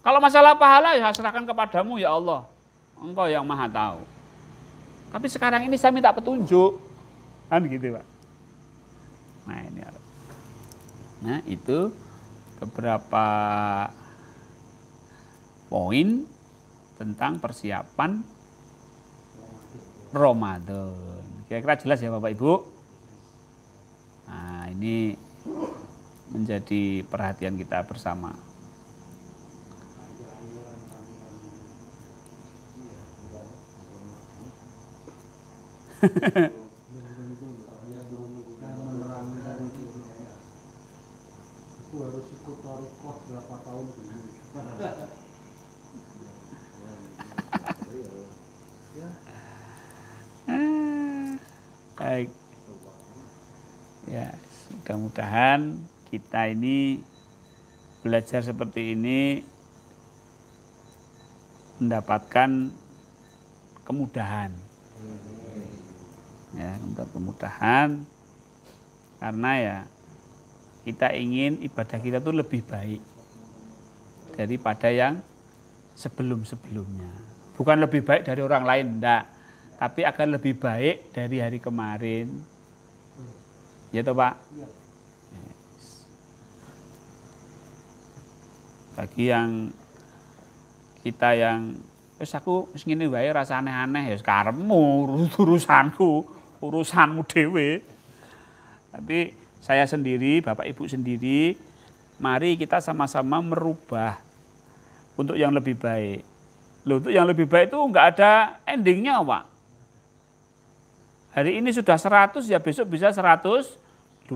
A: Kalau masalah pahala ya serahkan kepadamu ya Allah. Engkau yang maha tahu. Tapi sekarang ini saya minta petunjuk. Kan gitu Pak. Nah ini. Nah itu beberapa poin tentang persiapan Ramadan. Kira-kira jelas ya Bapak Ibu? Nah ini menjadi perhatian kita bersama.
B: Aku harus ikut tarekat berapa tahun dulu.
A: Baik. Ya, mudah-mudahan kita ini belajar seperti ini mendapatkan kemudahan. Ya, untuk kemudahan karena ya kita ingin ibadah kita tuh lebih baik daripada yang sebelum-sebelumnya. Bukan lebih baik dari orang lain, enggak. Tapi akan lebih baik dari hari kemarin. Ya toh Pak? Yes. Bagi yang kita yang wis aku wis ngene wae rasa aneh-aneh ya karepmu urusanmu dhewe. Tapi saya sendiri, Bapak Ibu sendiri, mari kita sama-sama merubah untuk yang lebih baik. Loh, untuk yang lebih baik itu enggak ada endingnya Pak. Hari ini sudah 100 ya besok bisa 125.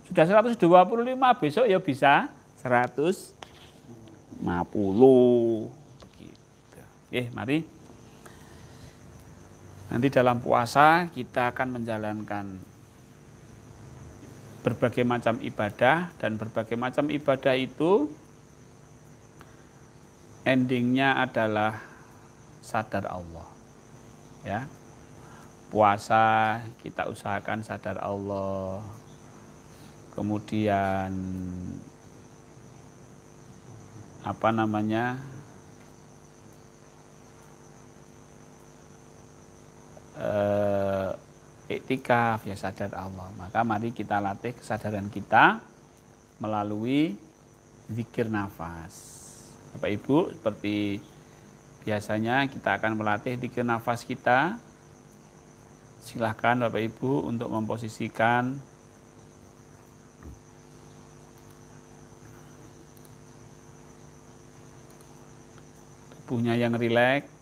A: Sudah 125 besok ya bisa 150. Begitu. Mari. Nanti dalam puasa kita akan menjalankan berbagai macam ibadah dan berbagai macam ibadah itu endingnya adalah sadar Allah. Ya. Puasa kita usahakan sadar Allah. Kemudian apa namanya? Iktikaf ya sadar Allah. Maka mari kita latih kesadaran kita melalui zikir nafas. Bapak Ibu, seperti biasanya kita akan melatih zikir nafas kita. Silahkan Bapak Ibu untuk memposisikan tubuhnya yang rileks.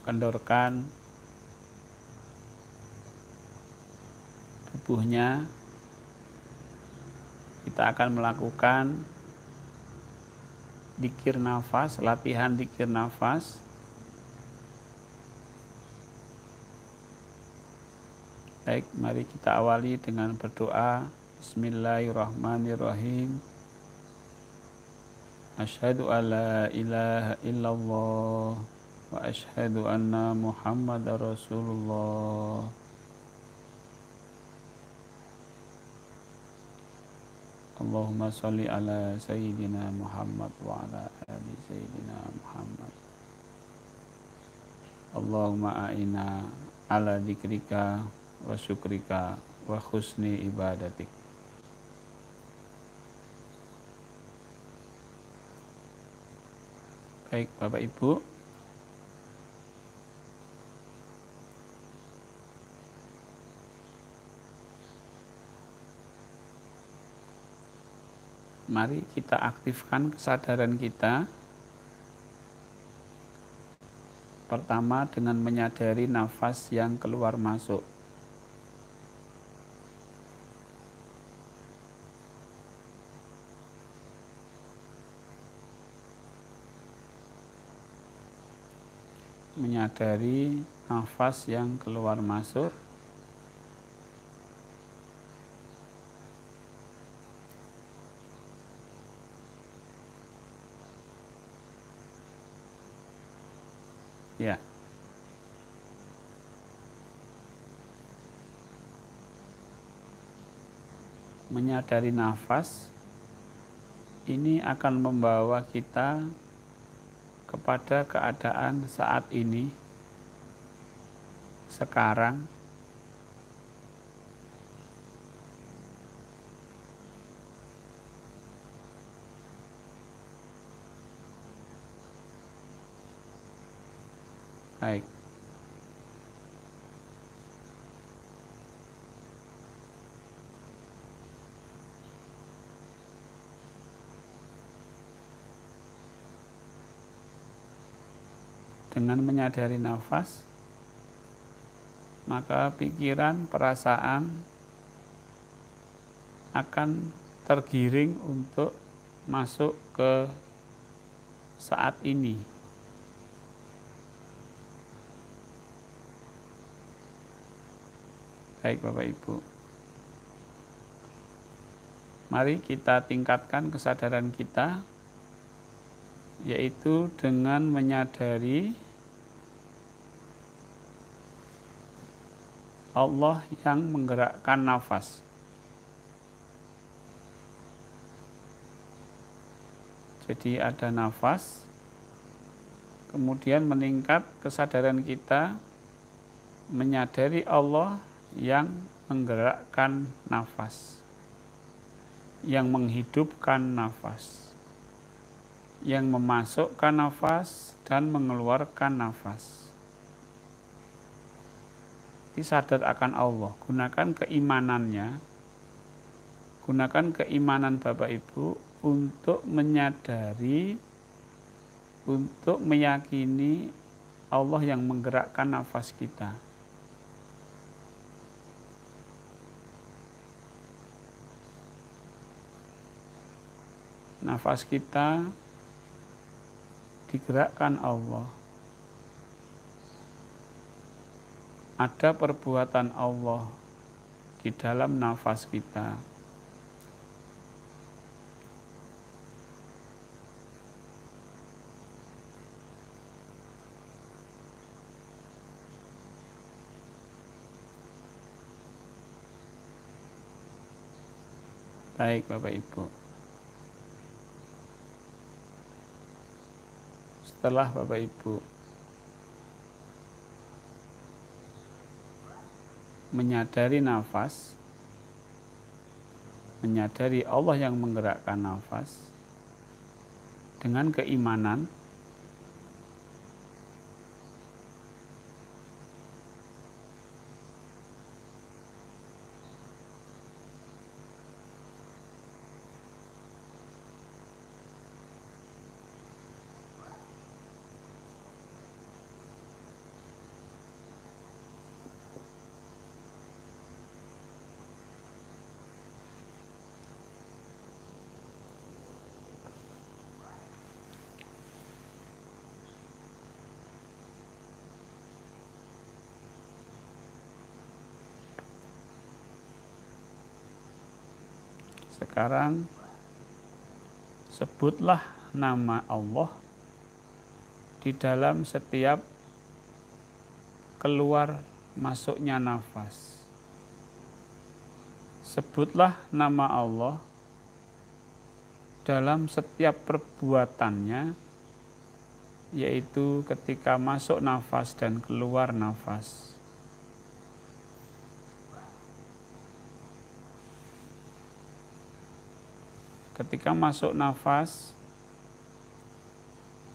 A: Kendorkan tubuhnya. Kita akan melakukan dzikir nafas, latihan dzikir nafas. Baik, mari kita awali dengan berdoa. Bismillahirrahmanirrahim. Asyhadu alla ilaha illallah وأشهد أن محمد رسول الله. اللهم صل على سيدنا محمد وعلى آل سيدنا محمد. اللهم أعنا على ذكرك وشكرك وحسن عبادتك. Baik Bapak Ibu, mari kita aktifkan kesadaran kita. Pertama dengan menyadari nafas yang keluar masuk. Menyadari nafas yang keluar masuk. Ya. Menyadari nafas ini akan membawa kita kepada keadaan saat ini, sekarang, baik. Dengan menyadari nafas, maka pikiran, perasaan akan tergiring untuk masuk ke saat ini. Baik Bapak Ibu, mari kita tingkatkan kesadaran kita, yaitu dengan menyadari Allah yang menggerakkan nafas. Jadi ada nafas, kemudian meningkat kesadaran kita menyadari Allah yang menggerakkan nafas, yang menghidupkan nafas, yang memasukkan nafas dan mengeluarkan nafas. Sadar akan Allah, gunakan keimanannya, gunakan keimanan Bapak Ibu untuk menyadari, untuk meyakini Allah yang menggerakkan nafas kita. Nafas kita digerakkan Allah. Ada perbuatan Allah di dalam nafas kita. Baik Bapak Ibu. Setelah Bapak Ibu menyadari nafas, menyadari Allah yang menggerakkan nafas dengan keimanan, sekarang sebutlah nama Allah di dalam setiap keluar masuknya nafas. Sebutlah nama Allah dalam setiap perbuatannya, yaitu ketika masuk nafas dan keluar nafas. Ketika masuk nafas,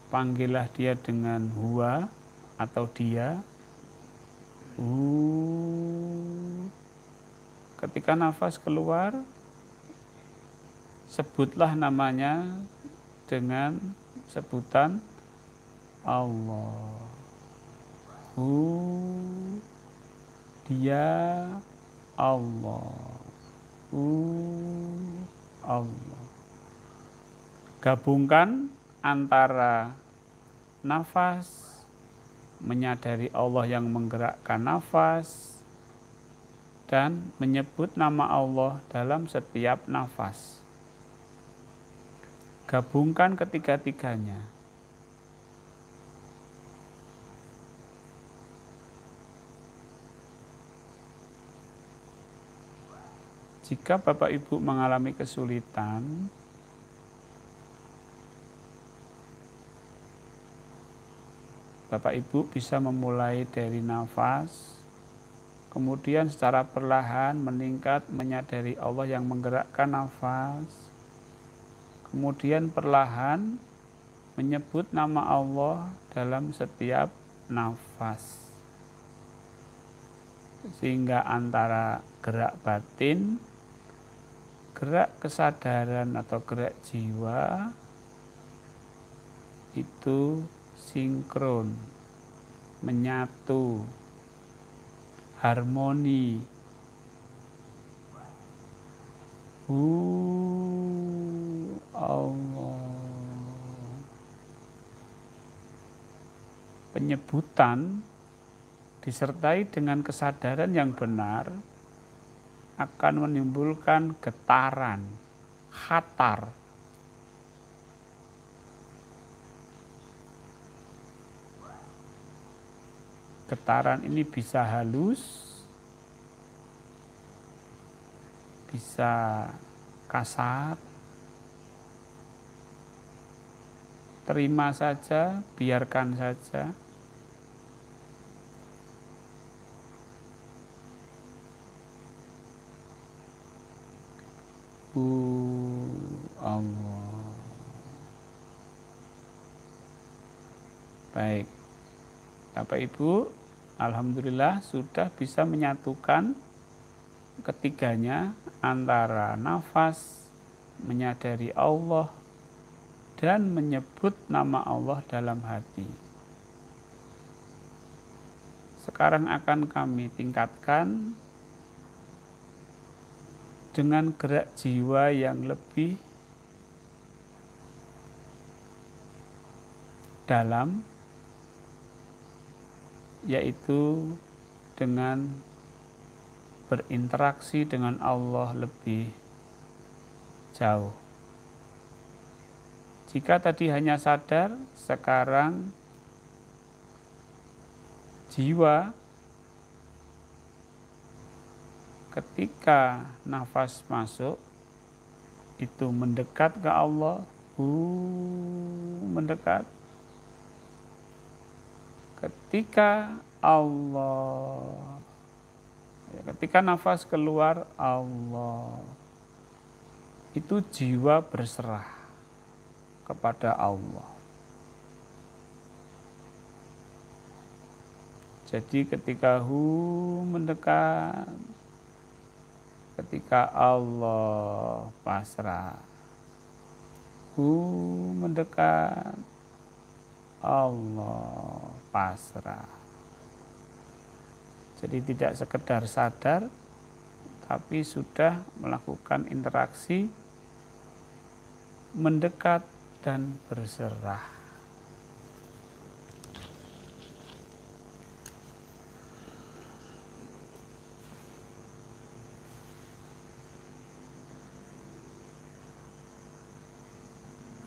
A: panggillah dia dengan huwa atau dia. Ketika nafas keluar, sebutlah namanya dengan sebutan Allah. Dia Allah. Allah. Gabungkan antara nafas, menyadari Allah yang menggerakkan nafas, dan menyebut nama Allah dalam setiap nafas. Gabungkan ketiga-tiganya. Jika Bapak Ibu mengalami kesulitan, Bapak Ibu bisa memulai dari nafas, kemudian secara perlahan meningkat menyadari Allah yang menggerakkan nafas, kemudian perlahan menyebut nama Allah dalam setiap nafas. Sehingga antara gerak batin, gerak kesadaran atau gerak jiwa itu sinkron, menyatu, harmoni. Allah. Penyebutan disertai dengan kesadaran yang benar akan menimbulkan getaran, khatar. Getaran ini bisa halus, bisa kasar. Terima saja, biarkan saja. Allah. Baik, Bapak Ibu, alhamdulillah sudah bisa menyatukan ketiganya antara nafas, menyadari Allah, dan menyebut nama Allah dalam hati. Sekarang akan kami tingkatkan dengan gerak jiwa yang lebih dalam, yaitu dengan berinteraksi dengan Allah lebih jauh. Jika tadi hanya sadar, sekarang jiwa ketika nafas masuk itu mendekat ke Allah, mendekat. Ketika ketika nafas keluar, Allah, itu jiwa berserah kepada Allah. Jadi ketika mendekat, ketika Allah pasrah, mendekat, Allah pasrah. Jadi tidak sekedar sadar, tapi sudah melakukan interaksi, mendekat dan berserah.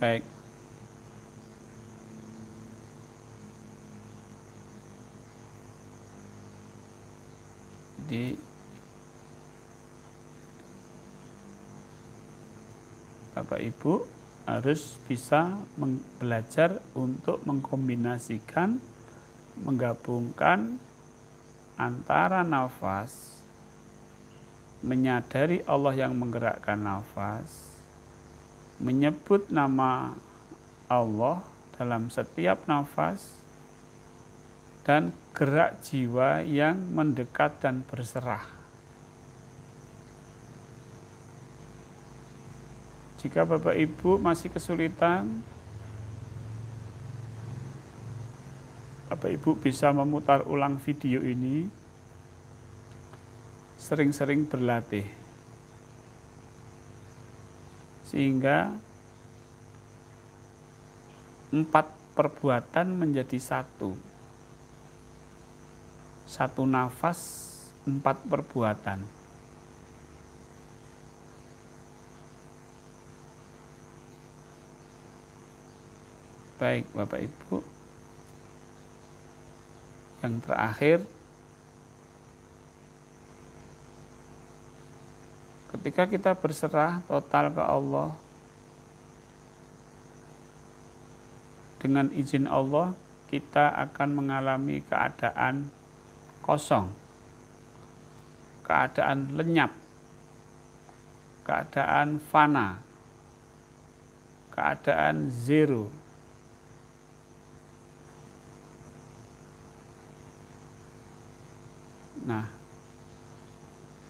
A: Baik. Jadi Bapak Ibu harus bisa belajar untuk mengkombinasikan, menggabungkan antara nafas, menyadari Allah yang menggerakkan nafas, menyebut nama Allah dalam setiap nafas, dan gerak jiwa yang mendekat dan berserah. Jika Bapak Ibu masih kesulitan, Bapak Ibu bisa memutar ulang video ini, sering-sering berlatih, sehingga 4 perbuatan menjadi satu. Satu nafas, 4 perbuatan. Baik Bapak Ibu, yang terakhir, ketika kita berserah total ke Allah, dengan izin Allah kita akan mengalami keadaan kosong, keadaan lenyap, keadaan fana, keadaan zero. Nah,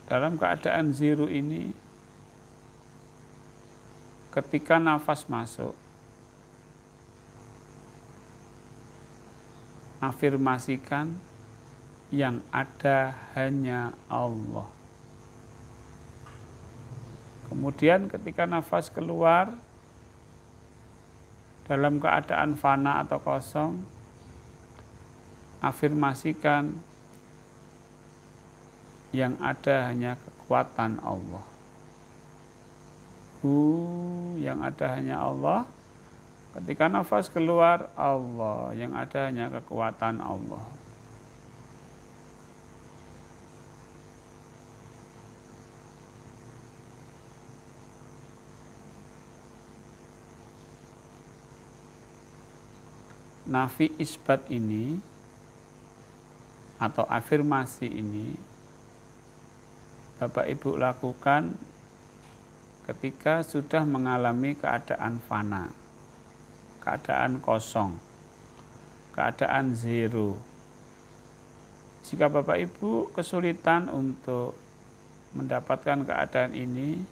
A: dalam keadaan zero ini, ketika nafas masuk, afirmasikan yang ada hanya Allah. Kemudian ketika nafas keluar, dalam keadaan fana atau kosong, afirmasikan yang ada hanya kekuatan Allah. Yang ada hanya Allah. Ketika nafas keluar, Allah. Yang ada hanya kekuatan Allah. Nafi isbat ini atau afirmasi ini Bapak Ibu lakukan ketika sudah mengalami keadaan fana, keadaan kosong, keadaan zero. Jika Bapak Ibu kesulitan untuk mendapatkan keadaan ini,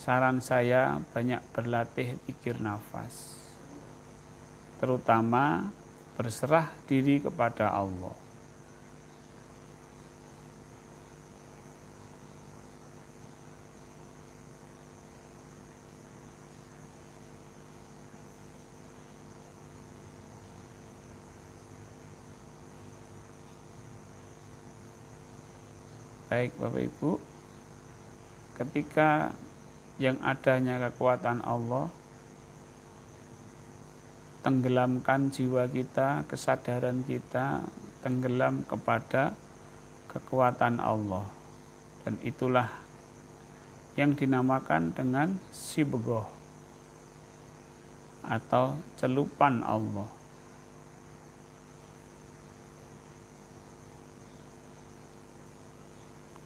A: saran saya banyak berlatih zikir nafas, terutama berserah diri kepada Allah. Baik Bapak Ibu, ketika yang adanya kekuatan Allah, tenggelamkan jiwa kita, kesadaran kita, tenggelam kepada kekuatan Allah. Dan itulah yang dinamakan dengan sibgoh atau celupan Allah.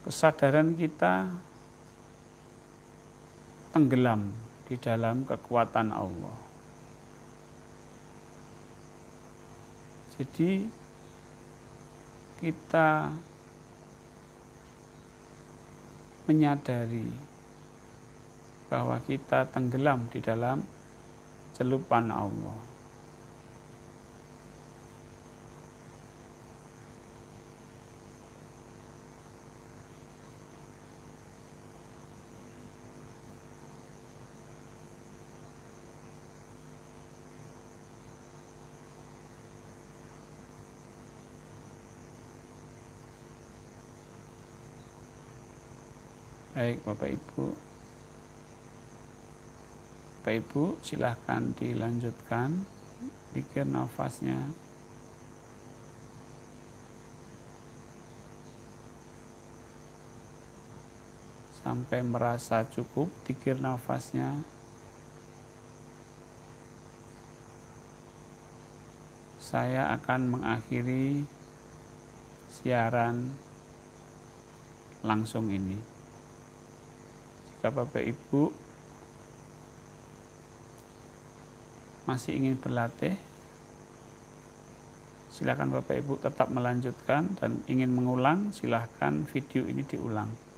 A: Kesadaran kita tenggelam di dalam kekuatan Allah. Jadi kita menyadari bahwa kita tenggelam di dalam celupan Allah. Baik Bapak Ibu, Bapak Ibu silahkan dilanjutkan zikir nafasnya. sampai merasa cukup tikir nafasnya. Saya akan mengakhiri siaran langsung ini. Jika Bapak Ibu masih ingin berlatih, silakan Bapak Ibu tetap melanjutkan, dan ingin mengulang, silakan video ini diulang.